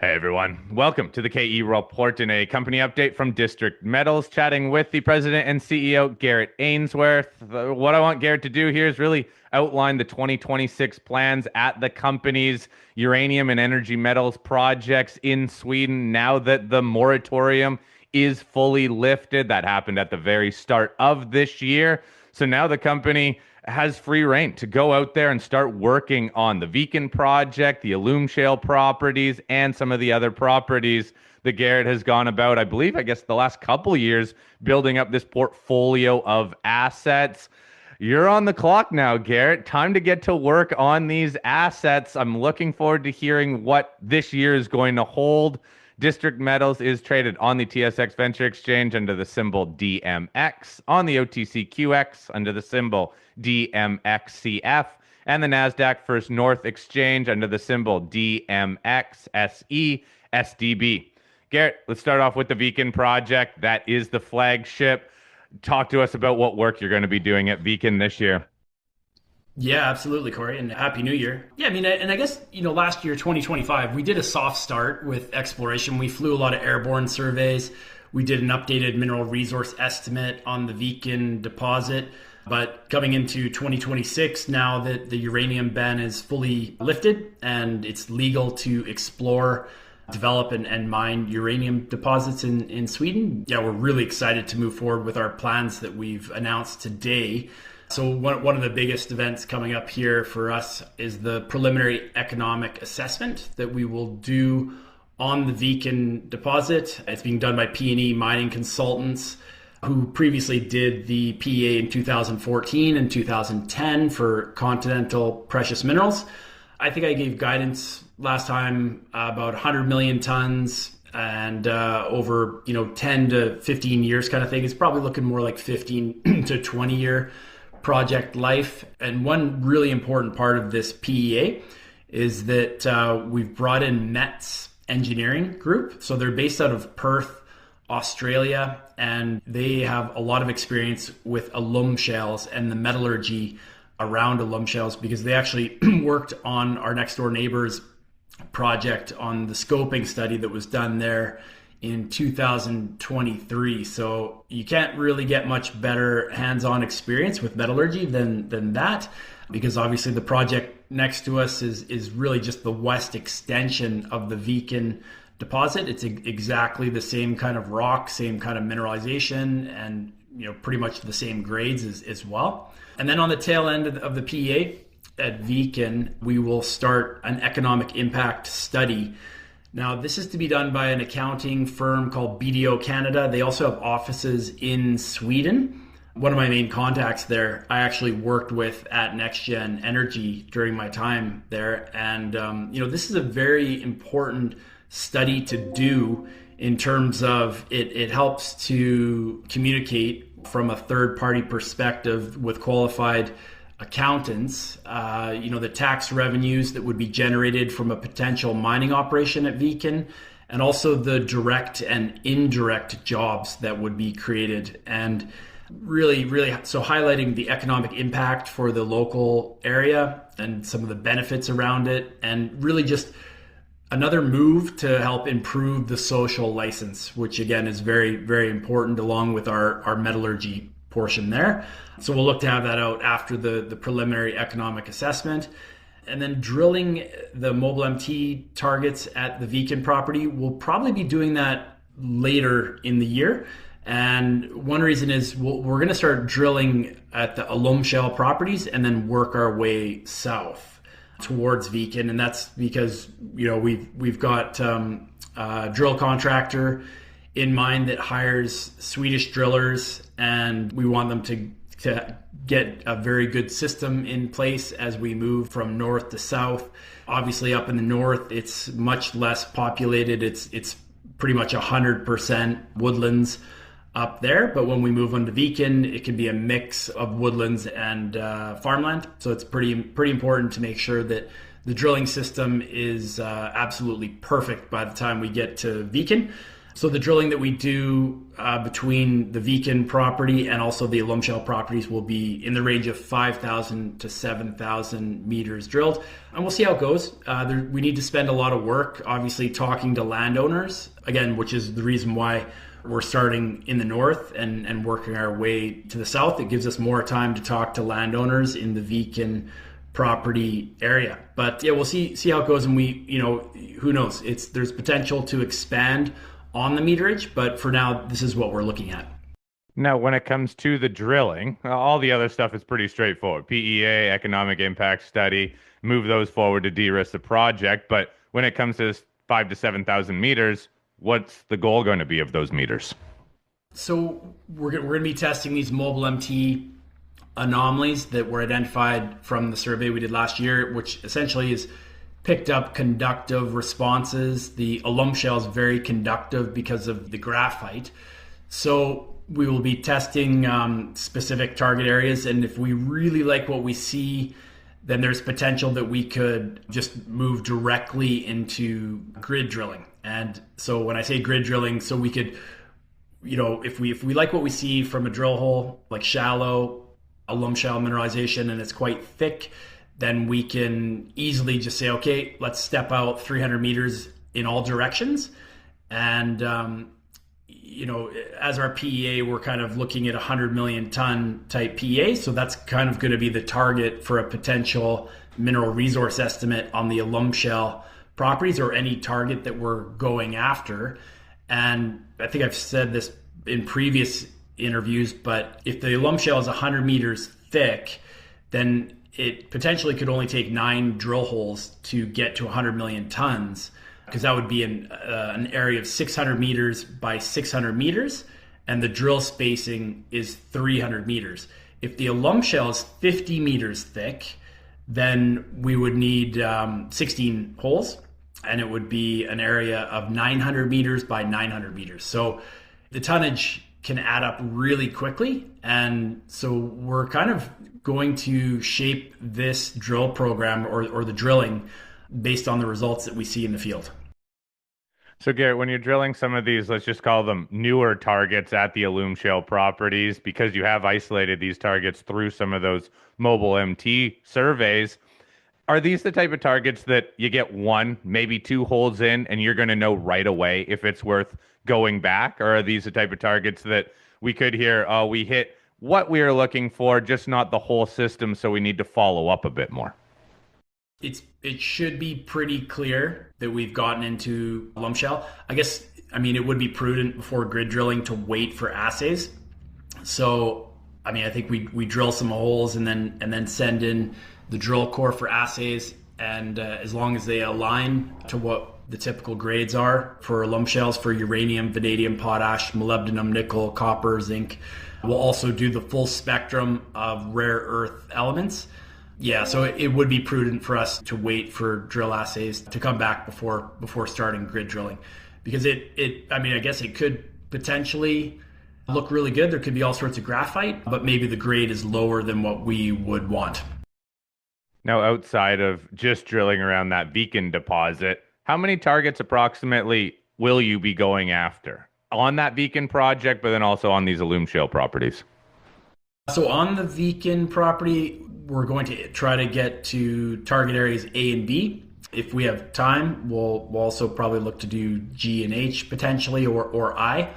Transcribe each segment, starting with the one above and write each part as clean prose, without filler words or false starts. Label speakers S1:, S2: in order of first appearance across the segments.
S1: Hey everyone, welcome to the KE Report and a company update from District Metals, chatting with the president and CEO, Garrett Ainsworth. What I want Garrett to do here is really outline the 2026 plans at the company's uranium and energy metals projects in Sweden now that the moratorium is fully lifted. That happened at the very start of this year. So now the company has free reign to go out there and start working on the Viken Project, the Alum Shale properties, and some of the other properties that Garrett has gone about, I guess, the last couple years, building up this portfolio of assets. You're on the clock now, Garrett. Time to get to work on these assets. I'm looking forward to hearing what this year is going to hold. District Metals is traded on the TSX Venture Exchange under the symbol DMX, on the OTCQX under the symbol DMXCF, and the NASDAQ First North Exchange under the symbol DMXSESDB. Garrett, let's start off with the Viken Project. That is the flagship. Talk to us about what work you're going to be doing at Viken this year.
S2: Yeah, absolutely, Corey, and Happy New Year. Yeah, I guess, last year, 2025, we did a soft start with exploration. We flew a lot of airborne surveys. We did an updated mineral resource estimate on the Viken deposit. But coming into 2026, now that the uranium ban is fully lifted and it's legal to explore, develop, and mine uranium deposits in Sweden, yeah, we're really excited to move forward with our plans that we've announced today. So one of the biggest events coming up here for us is the preliminary economic assessment that we will do on the Viken deposit. It's being done by P&E mining consultants who previously did the PEA in 2014 and 2010 for continental precious minerals. I think I gave guidance last time about 100 million tons and over 10 to 15 years kind of thing. It's probably looking more like 15 to 20 year project life. And one really important part of this PEA is that we've brought in MET's engineering group. So they're based out of Perth, Australia, and they have a lot of experience with alum shales and the metallurgy around alum shales because they actually worked on our next door neighbor's project on the scoping study that was done there in 2023. So you can't really get much better hands-on experience with metallurgy than that, because obviously the project next to us is really just the west extension of the Viken deposit. It's exactly the same kind of rock, same kind of mineralization, and pretty much the same grades as well. And then on the tail end of the PEA at Viken, we will start an economic impact study. Now, this is to be done by an accounting firm called BDO Canada. They also have offices in Sweden. One of my main contacts there, I actually worked with at NextGen Energy during my time there. And, this is a very important study to do in terms of it helps to communicate from a third-party perspective with qualified accountants, the tax revenues that would be generated from a potential mining operation at Viken, and also the direct and indirect jobs that would be created. And really, so highlighting the economic impact for the local area and some of the benefits around it, and really just another move to help improve the social license, which again is very, very important along with our metallurgy portion there. So we'll look to have that out after the preliminary economic assessment. And then drilling the mobile MT targets at the Viken property, we'll probably be doing that later in the year. And one reason is we're going to start drilling at the Alum Shale properties and then work our way south towards Viken. And that's because, we've got a drill contractor in mind that hires Swedish drillers, and we want them to get a very good system in place as we move from north to south. Obviously up in the north, it's much less populated. It's pretty much 100% woodlands up there. But when we move on to Viken, it can be a mix of woodlands and farmland. So it's pretty important to make sure that the drilling system is absolutely perfect by the time we get to Viken. So the drilling that we do between the Viken property and also the Alum Shale properties will be in the range of 5,000 to 7,000 meters drilled. And we'll see how it goes. We need to spend a lot of work, obviously, talking to landowners, again, which is the reason why we're starting in the north and working our way to the south. It gives us more time to talk to landowners in the Viken property area. But yeah, we'll see how it goes. And who knows? There's potential to expand on the meterage, but for now, this is what we're looking at.
S1: Now, when it comes to the drilling, all the other stuff is pretty straightforward. PEA, economic impact study, move those forward to de-risk the project. But when it comes to this 5 to 7,000 meters, what's the goal going to be of those meters?
S2: So we're going to be testing these mobile MT anomalies that were identified from the survey we did last year, which essentially is picked up conductive responses. The Alum Shale is very conductive because of the graphite. So we will be testing specific target areas. And if we really like what we see, then there's potential that we could just move directly into grid drilling. And so when I say grid drilling, so we could, if we like what we see from a drill hole, like shallow Alum Shale mineralization, and it's quite thick, then we can easily just say, okay, let's step out 300 meters in all directions. And, as our PEA, we're kind of looking at 100 million ton type PEA. So that's kind of going to be the target for a potential mineral resource estimate on the Alum Shale properties, or any target that we're going after. And I think I've said this in previous interviews, but if the Alum Shale is 100 meters thick, then it potentially could only take 9 drill holes to get to 100 million tons, because that would be an area of 600 meters by 600 meters, and the drill spacing is 300 meters. If the Alum Shale is 50 meters thick, then we would need 16 holes, and it would be an area of 900 meters by 900 meters. So the tonnage can add up really quickly. And so we're kind of going to shape this drill program or the drilling based on the results that we see in the field.
S1: So, Garrett, when you're drilling some of these, let's just call them newer targets at the Alum Shale properties, because you have isolated these targets through some of those mobile MT surveys, are these the type of targets that you get 1, maybe 2 holes in, and you're going to know right away if it's worth going back? Or are these the type of targets that we could hear, oh, we hit what we are looking for, just not the whole system, so we need to follow up a bit more?
S2: It should be pretty clear that we've gotten into Alum Shale. It would be prudent before grid drilling to wait for assays. So, I think we drill some holes and then send in the drill core for assays. And as long as they align to what the typical grades are for Alum Shales, for uranium, vanadium, potash, molybdenum, nickel, copper, zinc, we'll also do the full spectrum of rare earth elements. Yeah, so it would be prudent for us to wait for drill assays to come back before starting grid drilling, because I guess it could potentially look really good. There could be all sorts of graphite, but maybe the grade is lower than what we would want.
S1: Now, outside of just drilling around that Viken deposit, how many targets approximately will you be going after on that Viken project, but then also on these Alum Shale properties?
S2: So on the Viken property, we're going to try to get to target areas A and B. If we have time, we'll also probably look to do G and H potentially, or I.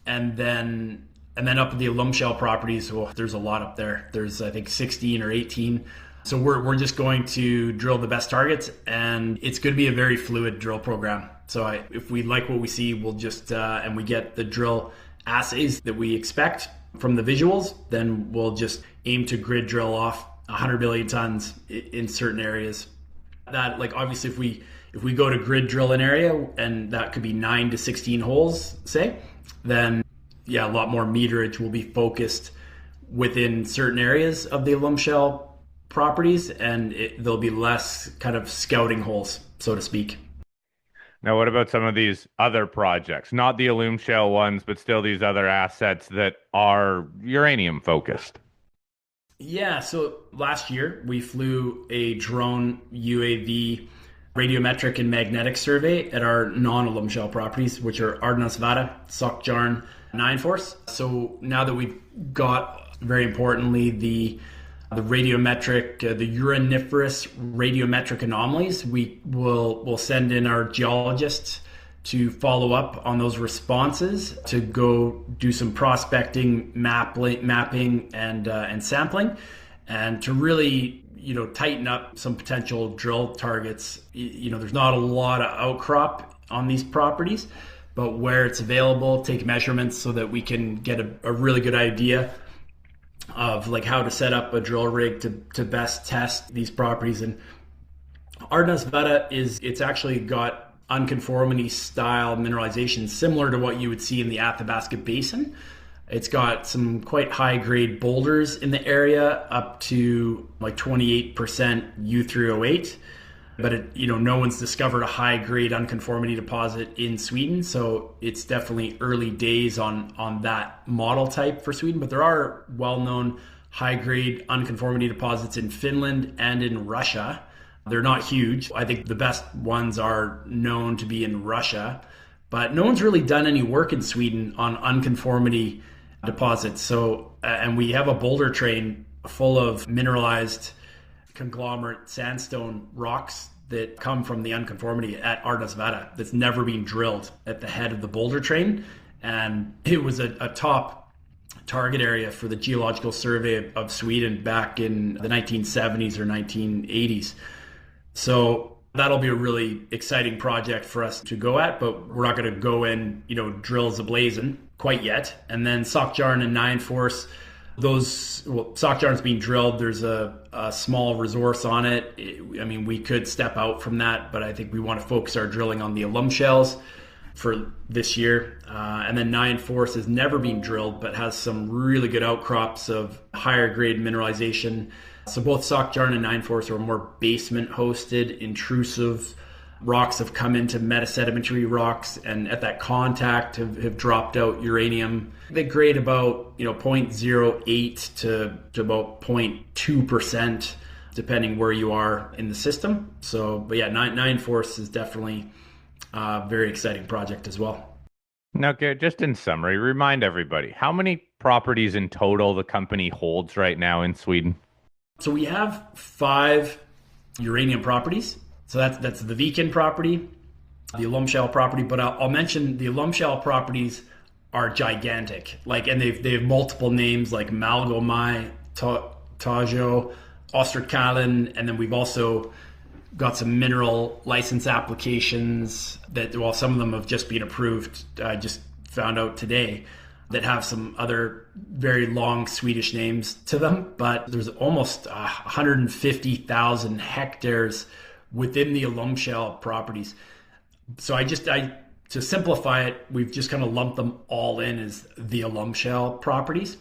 S2: And then up at the Alum Shale properties, there's a lot up there. There's, I think, 16 or 18. So we're just going to drill the best targets, and it's going to be a very fluid drill program. So if we like what we see, we'll just, and we get the drill assays that we expect from the visuals, then we'll just aim to grid drill off 100 million tons in certain areas. That, like, obviously if we go to grid drill an area, and that could be 9 to 16 holes, say, then yeah, a lot more meterage will be focused within certain areas of the Alum Shale properties, and there'll be less kind of scouting holes, so to speak.
S1: Now, what about some of these other projects? Not the Alum Shale ones, but still these other assets that are uranium focused.
S2: Yeah, so last year we flew a drone UAV radiometric and magnetic survey at our non-alum shale properties, which are Ardnasvarre, Sockjarn, Nineforce. So now that we've got, very importantly, the radiometric, the uraniferous radiometric anomalies, we'll send in our geologists to follow up on those responses, to go do some prospecting, mapping, and sampling, and to really tighten up some potential drill targets. There's not a lot of outcrop on these properties, but where it's available, take measurements so that we can get a really good idea of like how to set up a drill rig to best test these properties. And Ardnasvarre it's actually got unconformity style mineralization similar to what you would see in the Athabasca Basin. It's got some quite high grade boulders in the area, up to like 28% U3O8. But no one's discovered a high grade unconformity deposit in Sweden, so it's definitely early days on that model type for Sweden. But there are well-known high grade unconformity deposits in Finland and in Russia. They're not huge. I think the best ones are known to be in Russia, but no one's really done any work in Sweden on unconformity deposits. So, and we have a boulder train full of mineralized conglomerate sandstone rocks that come from the unconformity at Ardnasvarre that's never been drilled at the head of the boulder train. And it was a top target area for the Geological Survey of Sweden back in the 1970s or 1980s. So that'll be a really exciting project for us to go at, but we're not going to go in, drills ablazing quite yet. And then Sockjarn and Nineforce, Sockjarn's being drilled. There's a small resource on it. We could step out from that, but I think we want to focus our drilling on the alum shales for this year. And then Nineforce has never been drilled, but has some really good outcrops of higher grade mineralization. So both Sockjarn and Nineforce are more basement hosted, intrusive rocks have come into metasedimentary rocks, and at that contact have dropped out uranium. They grade about 0.08 to about 0.2%, depending where you are in the system. So, but yeah, Nineforce is definitely a very exciting project as well.
S1: Now, Garrett, just in summary, remind everybody how many properties in total the company holds right now in Sweden.
S2: So we have 5 uranium properties. So that's the Viken property, the Alum Shale property. But I'll mention the Alum Shale properties are gigantic. And they have multiple names like Malgomai, Tajo, Osterkallen, and then we've also got some mineral license applications that, some of them have just been approved. I just found out today, that have some other very long Swedish names to them, but there's almost 150,000 hectares within the Alum Shale properties. So to simplify it, we've just kind of lumped them all in as the Alum Shale properties.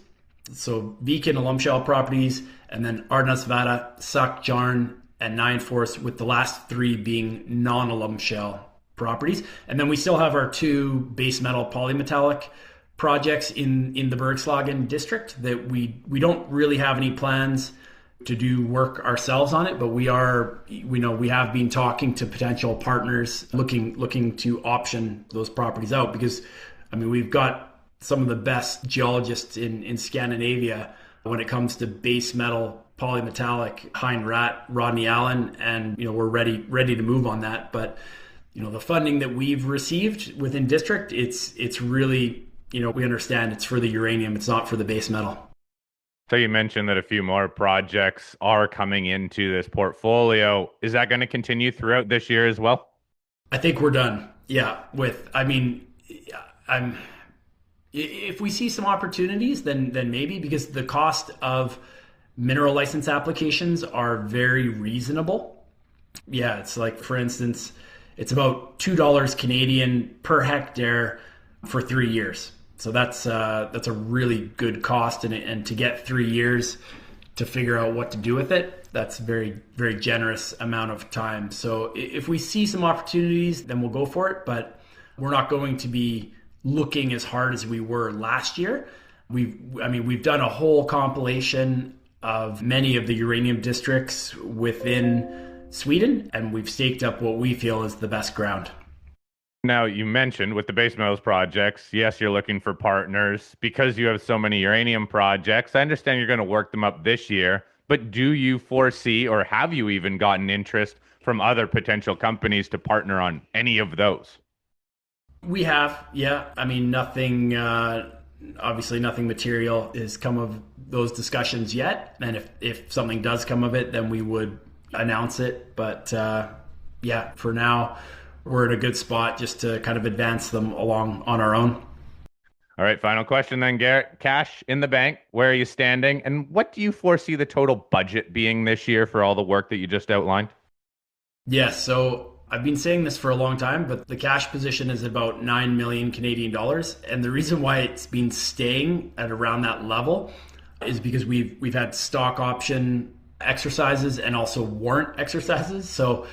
S2: So Viken Alum Shale properties, and then Ardnasvarre, Sockjarn, and Nineforce, with the last 3 being non-Alum Shale properties. And then we still have our 2 base metal polymetallic projects in the Bergslagen district that we don't really have any plans to do work ourselves on it, but we have been talking to potential partners looking to option those properties out, because we've got some of the best geologists in Scandinavia when it comes to base metal polymetallic, Hein Rat, Rodney Allen, and we're ready to move on that. But the funding that we've received within district, it's really, we understand it's for the uranium, it's not for the base metal.
S1: So you mentioned that a few more projects are coming into this portfolio. Is that going to continue throughout this year as well?
S2: I think we're done. Yeah. If we see some opportunities, then maybe, because the cost of mineral license applications are very reasonable. Yeah. It's like, for instance, it's about $2 Canadian per hectare for 3 years. So that's a really good cost, and to get 3 years to figure out what to do with it, that's a very, very generous amount of time. So if we see some opportunities, then we'll go for it, but we're not going to be looking as hard as we were last year. We've done a whole compilation of many of the uranium districts within Sweden, and we've staked up what we feel is the best ground.
S1: Now, you mentioned with the base metals projects, yes, you're looking for partners because you have so many uranium projects. I understand you're going to work them up this year, but do you foresee or have you even gotten interest from other potential companies to partner on any of those?
S2: We have, yeah. I mean, nothing, obviously, nothing material has come of those discussions yet. And if something does come of it, then we would announce it. But yeah, for now, we're in a good spot just to kind of advance them along on our own.
S1: All right, final question then, Garrett. Cash in the bank, where are you standing? And what do you foresee the total budget being this year for all the work that you just outlined?
S2: Yes, so I've been saying this for a long time, but the cash position is about 9 million Canadian dollars. And the reason why it's been staying at around that level is because we've had stock option exercises and also warrant exercises. So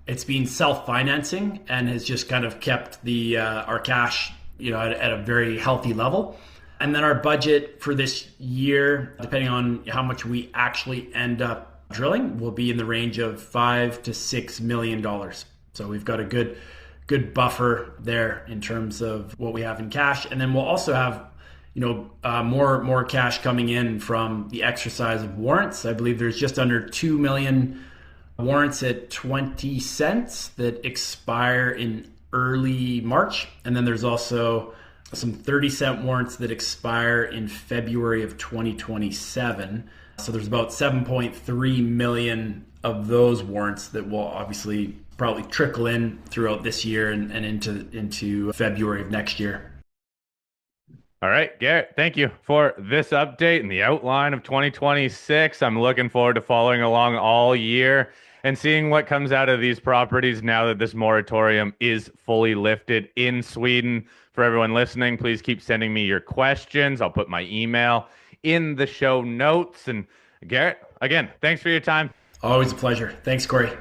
S2: it's been self-financing and has just kind of kept the our cash, at a very healthy level. And then our budget for this year, depending on how much we actually end up drilling, will be in the range of $5 to $6 million. So we've got a good buffer there in terms of what we have in cash, and then we'll also have more cash coming in from the exercise of warrants. I believe there's just under 2 million warrants at 20 cents that expire in early March, and then there's also some 30-cent warrants that expire in February of 2027. So there's about 7.3 million of those warrants that will obviously probably trickle in throughout this year and into February of next year.
S1: All right, Garrett, thank you for this update and the outline of 2026. I'm looking forward to following along all year and seeing what comes out of these properties now that this moratorium is fully lifted in Sweden. For everyone listening, please keep sending me your questions. I'll put my email in the show notes. And Garrett, again, thanks for your time.
S2: Always a pleasure. Thanks, Corey.